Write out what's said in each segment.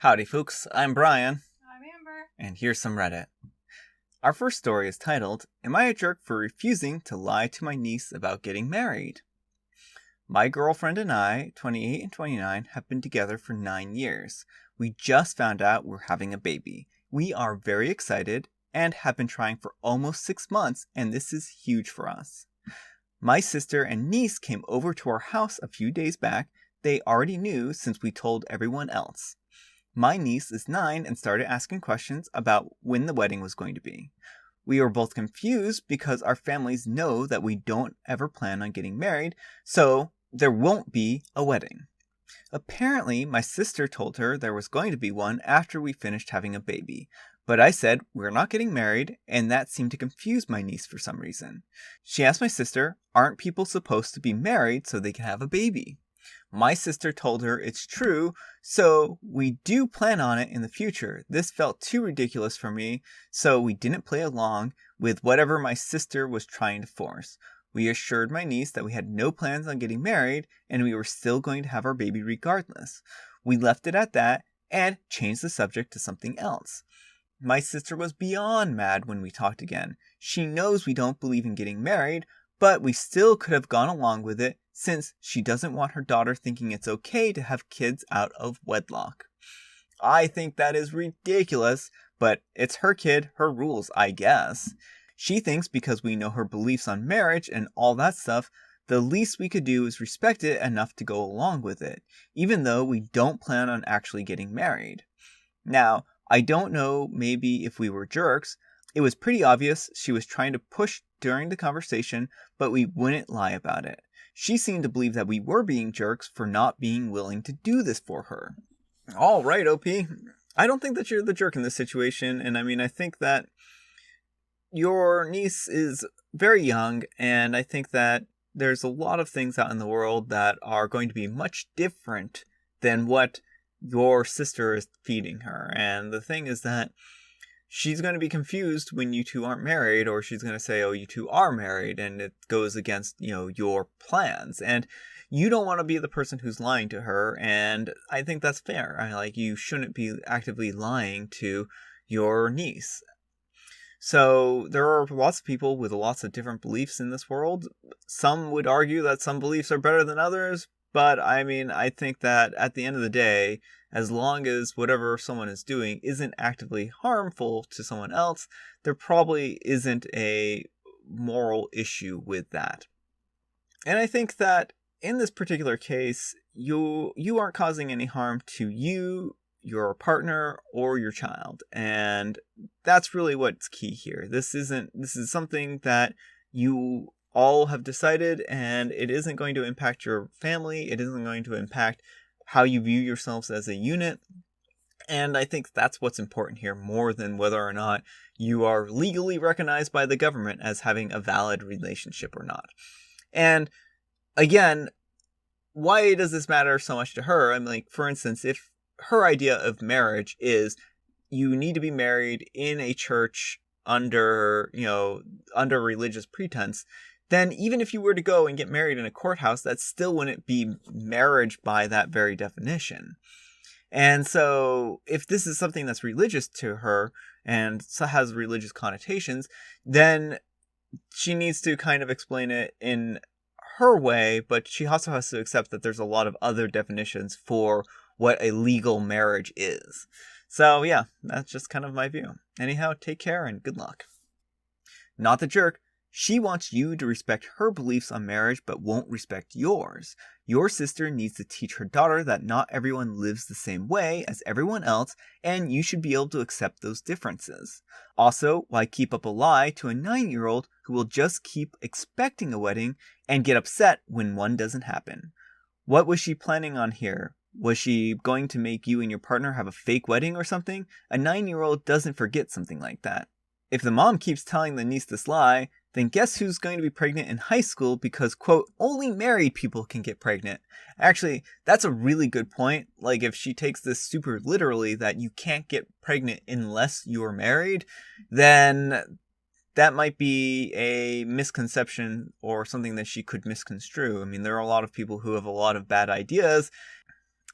Howdy folks, I'm Brian, I'm Amber. and here's some Reddit. Our first story is titled, Am I a Jerk for Refusing to Lie to My Niece About Getting Married? My girlfriend and I, 28 and 29, have been together for 9 years. We just found out we're having a baby. We are very excited and have been trying for almost 6 months, and this is huge for us. My sister and niece came over to our house a few days back. They already knew since we told everyone else. My niece is 9 and started asking questions about when the wedding was going to be. We were both confused because our families know that we don't ever plan on getting married, so there won't be a wedding. Apparently, my sister told her there was going to be one after we finished having a baby, but I said we're not getting married, and that seemed to confuse my niece for some reason. She asked my sister, aren't people supposed to be married so they can have a baby? My sister told her it's true, so we do plan on it in the future. This felt too ridiculous for me, so we didn't play along with whatever my sister was trying to force. We assured my niece that we had no plans on getting married, and we were still going to have our baby regardless. We left it at that, and changed the subject to something else. My sister was beyond mad when we talked again. She knows we don't believe in getting married, but we still could have gone along with it since she doesn't want her daughter thinking it's okay to have kids out of wedlock. I think that is ridiculous, but it's her kid, her rules, I guess. She thinks because we know her beliefs on marriage and all that stuff, the least we could do is respect it enough to go along with it, even though we don't plan on actually getting married. Now, I don't know maybe if we were jerks. It was pretty obvious she was trying to push during the conversation, but we wouldn't lie about it. She seemed to believe that we were being jerks for not being willing to do this for her. All right, OP. I don't think that you're the jerk in this situation, and I think that your niece is very young, and I think that there's a lot of things out in the world that are going to be much different than what your sister is feeding her. And the thing is that she's going to be confused when you two aren't married, or she's going to say, oh, you two are married, and it goes against, your plans. And you don't want to be the person who's lying to her, and I think that's fair. You shouldn't be actively lying to your niece. So there are lots of people with lots of different beliefs in this world. Some would argue that some beliefs are better than others, but I think that at the end of the day, as long as whatever someone is doing isn't actively harmful to someone else, there probably isn't a moral issue with that. And I think that in this particular case, you aren't causing any harm to you, your partner, or your child. And that's really what's key here. This is something that you all have decided, and it isn't going to impact your family. It isn't going to impact how you view yourselves as a unit. And I think that's what's important here, more than whether or not you are legally recognized by the government as having a valid relationship or not. And again, why does this matter so much to her? For instance, if her idea of marriage is you need to be married in a church under religious pretense, then even if you were to go and get married in a courthouse, that still wouldn't be marriage by that very definition. And so if this is something that's religious to her and has religious connotations, then she needs to kind of explain it in her way, but she also has to accept that there's a lot of other definitions for what a legal marriage is. So yeah, that's just kind of my view. Anyhow, take care and good luck. Not the jerk. She wants you to respect her beliefs on marriage but won't respect yours. Your sister needs to teach her daughter that not everyone lives the same way as everyone else, and you should be able to accept those differences. Also, why keep up a lie to a 9-year-old who will just keep expecting a wedding and get upset when one doesn't happen? What was she planning on here? Was she going to make you and your partner have a fake wedding or something? A 9-year-old doesn't forget something like that. If the mom keeps telling the niece this lie, then guess who's going to be pregnant in high school because, quote, only married people can get pregnant. Actually, that's a really good point. If she takes this super literally that you can't get pregnant unless you're married, then that might be a misconception or something that she could misconstrue. There are a lot of people who have a lot of bad ideas.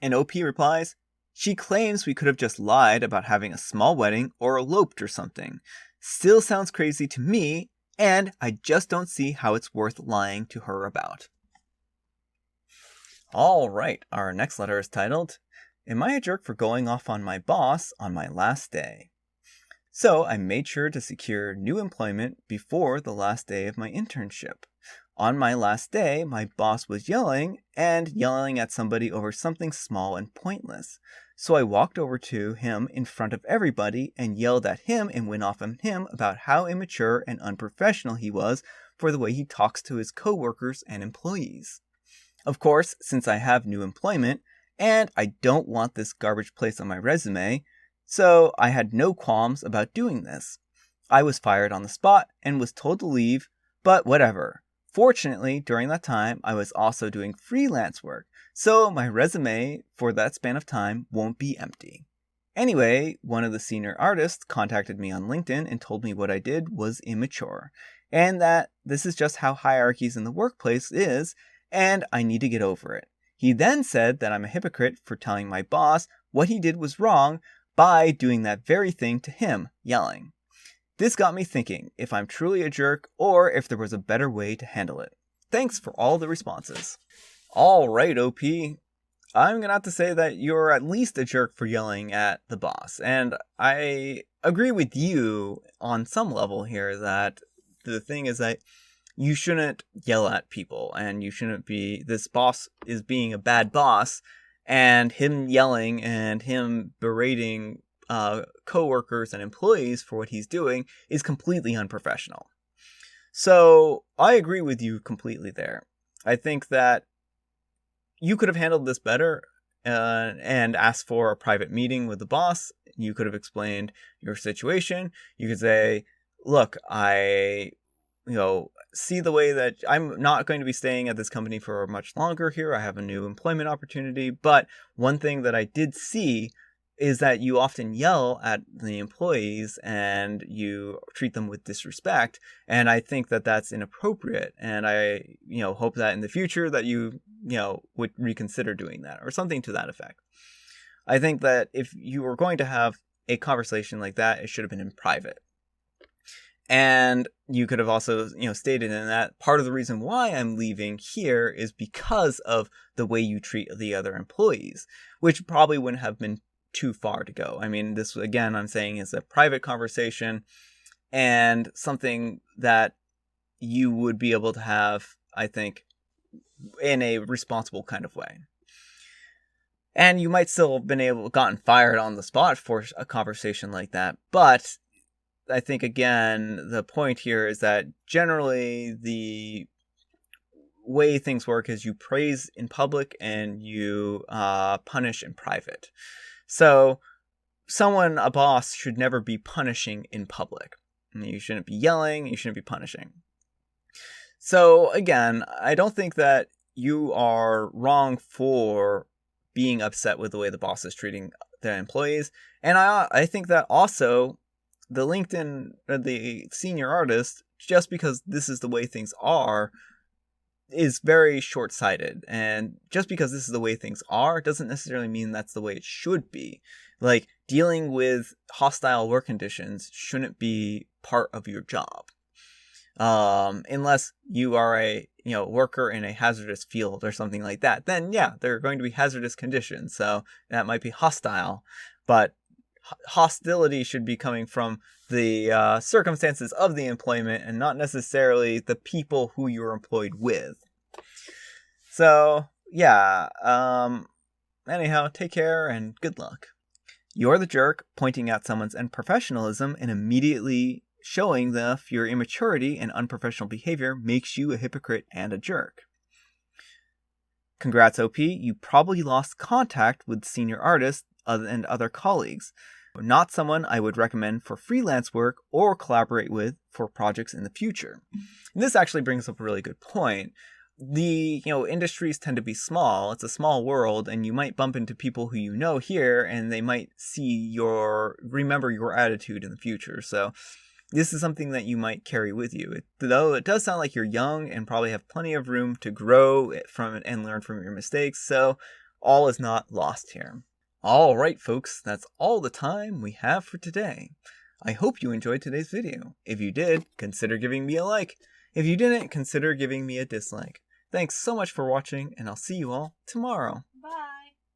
And OP replies, She claims we could have just lied about having a small wedding or eloped or something. Still sounds crazy to me, and I just don't see how it's worth lying to her about. Alright, our next letter is titled, Am I a Jerk for Going Off on My Boss on My Last Day? So I made sure to secure new employment before the last day of my internship. On my last day, my boss was yelling at somebody over something small and pointless. So I walked over to him in front of everybody and yelled at him and went off on him about how immature and unprofessional he was for the way he talks to his coworkers and employees. Of course, since I have new employment, and I don't want this garbage place on my resume, so I had no qualms about doing this. I was fired on the spot and was told to leave, but whatever. Fortunately, during that time, I was also doing freelance work, so my resume for that span of time won't be empty. Anyway, one of the senior artists contacted me on LinkedIn and told me what I did was immature, and that this is just how hierarchies in the workplace is, and I need to get over it. He then said that I'm a hypocrite for telling my boss what he did was wrong by doing that very thing to him, yelling. This got me thinking if I'm truly a jerk or if there was a better way to handle it. Thanks for all the responses. Alright, OP. I'm going to have to say that you're at least a jerk for yelling at the boss. And I agree with you on some level here that the thing is that you shouldn't yell at people and you shouldn't be, this boss is being a bad boss, and him yelling and him berating coworkers and employees for what he's doing is completely unprofessional. So I agree with you completely there. I think that you could have handled this better and asked for a private meeting with the boss. You could have explained your situation. You could say, look, I see the way that I'm not going to be staying at this company for much longer here. I have a new employment opportunity. But one thing that I did see is that you often yell at the employees and you treat them with disrespect. And I think that that's inappropriate. And I, hope that in the future that you would reconsider doing that or something to that effect. I think that if you were going to have a conversation like that, it should have been in private. And you could have also, stated in that part of the reason why I'm leaving here is because of the way you treat the other employees, which probably wouldn't have been too far to go. I mean, this, again, I'm saying is a private conversation and something that you would be able to have, I think, in a responsible kind of way. And you might still have gotten fired on the spot for a conversation like that. But I think, again, the point here is that generally the way things work is you praise in public and you punish in private. So a boss should never be punishing in public. You shouldn't be yelling, you shouldn't be punishing. So again, I don't think that you are wrong for being upset with the way the boss is treating their employees. And I think that also the the senior artist, just because this is the way things are, is very short-sighted. And just because this is the way things are doesn't necessarily mean that's the way it should be. Like, dealing with hostile work conditions shouldn't be part of your job. Unless you are a worker in a hazardous field or something like that. Then yeah, there are going to be hazardous conditions. So that might be hostile. But hostility should be coming from the circumstances of the employment and not necessarily the people who you're employed with. So yeah, anyhow, take care and good luck. You're the jerk pointing out someone's unprofessionalism and immediately showing if your immaturity and unprofessional behavior makes you a hypocrite and a jerk. Congrats, OP. You probably lost contact with senior artists and other colleagues. Not someone I would recommend for freelance work or collaborate with for projects in the future. And this actually brings up a really good point. The industries tend to be small. It's a small world, and you might bump into people who you know here, and they might remember your attitude in the future. So this is something that you might carry with you. Though it does sound like you're young and probably have plenty of room to grow from it and learn from your mistakes, so all is not lost here. Alright folks, that's all the time we have for today. I hope you enjoyed today's video. If you did, consider giving me a like. If you didn't, consider giving me a dislike. Thanks so much for watching, and I'll see you all tomorrow. Bye.